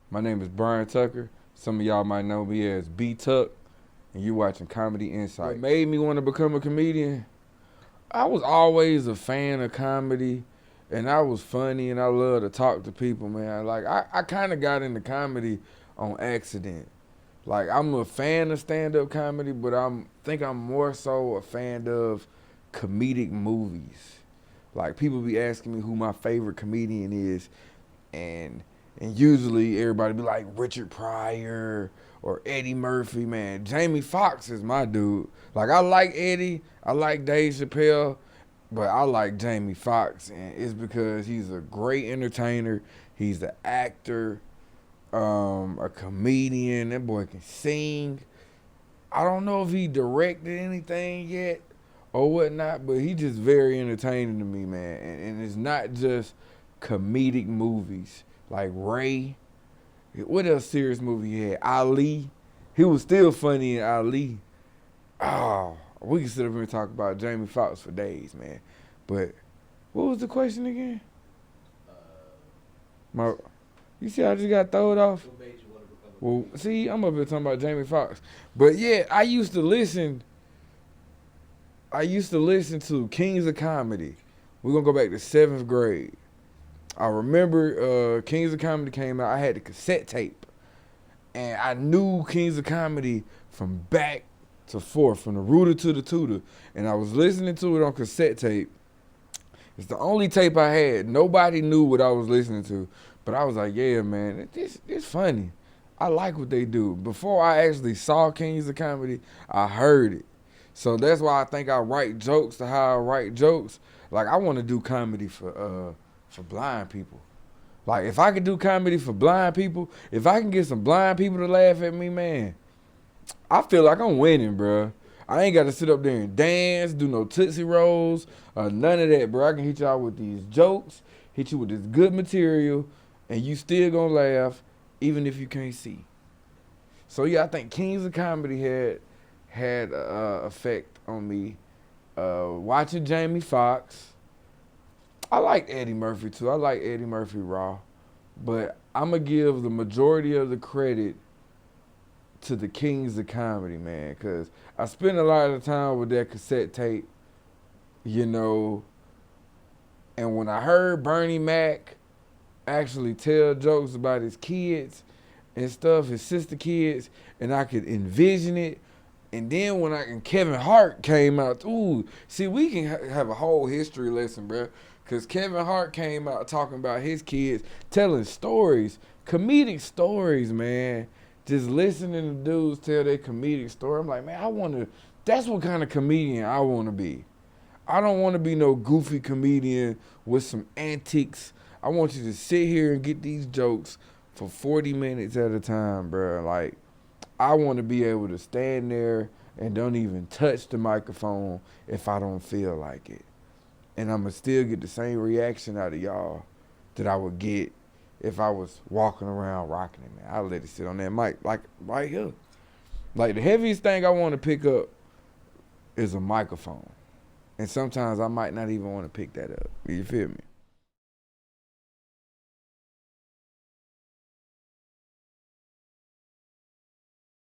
My name is Brian Tucker. Some of y'all might know me as B Tuck, and you're watching Comedy Insight. What made me want to become a comedian? I was always a fan of comedy, and I was funny, and I love to talk to people, man. Like, I kind of got into comedy on accident. Like, I'm a fan of stand-up comedy, but think I'm more so a fan of comedic movies. Like, people be asking me who my favorite comedian is, and usually everybody be like Richard Pryor or Eddie Murphy, man. Jamie Foxx is my dude. Like, I like Eddie, I like Dave Chappelle, but I like Jamie Foxx, and it's because he's a great entertainer. He's an actor, a comedian. That boy can sing. I don't know if he directed anything yet or whatnot, but he just very entertaining to me, man. And it's not just comedic movies like Ray. What else serious movie he had? Ali. He was still funny in Ali. Oh, we can sit up here and talk about Jamie Foxx for days, man. But what was the question again? You see, I just got thrown off. What made you want to become a Well, comedian? see, I'm up here talking about Jamie Foxx. But yeah, I used to listen to Kings of Comedy. We're going to go back to 7th grade. I remember Kings of Comedy came out. I had the cassette tape. And I knew Kings of Comedy from back to forth, from the rooter to the tutor. And I was listening to it on cassette tape. It's the only tape I had. Nobody knew what I was listening to. But I was like, yeah, man, it's funny. I like what they do. Before I actually saw Kings of Comedy, I heard it. So that's why I think I write jokes to how I write jokes. Like, I want to do comedy for blind people. Like, if I could do comedy for blind people, if I can get some blind people to laugh at me, man, I feel like I'm winning, bro. I ain't got to sit up there and dance, do no Tootsie Rolls, none of that, bro. I can hit y'all with these jokes, hit you with this good material, and you still gonna laugh, even if you can't see. So yeah, I think Kings of Comedy had effect on me. Watching Jamie Foxx. I like Eddie Murphy too. I like Eddie Murphy raw. But I'm going to give the majority of the credit to the Kings of Comedy, man. Because I spent a lot of time with that cassette tape, you know. And when I heard Bernie Mac actually tell jokes about his kids and stuff, his sister kids, and I could envision it. And then when Kevin Hart came out, ooh, see, we can have a whole history lesson, bro. Because Kevin Hart came out talking about his kids, telling stories, comedic stories, man. Just listening to dudes tell their comedic story. I'm like, man, that's what kind of comedian I want to be. I don't want to be no goofy comedian with some antics. I want you to sit here and get these jokes for 40 minutes at a time, bro. Like, I want to be able to stand there and don't even touch the microphone if I don't feel like it. And I'm going to still get the same reaction out of y'all that I would get if I was walking around rocking it, man. I let it sit on that mic, like right here. Like, the heaviest thing I want to pick up is a microphone. And sometimes I might not even want to pick that up. You feel me?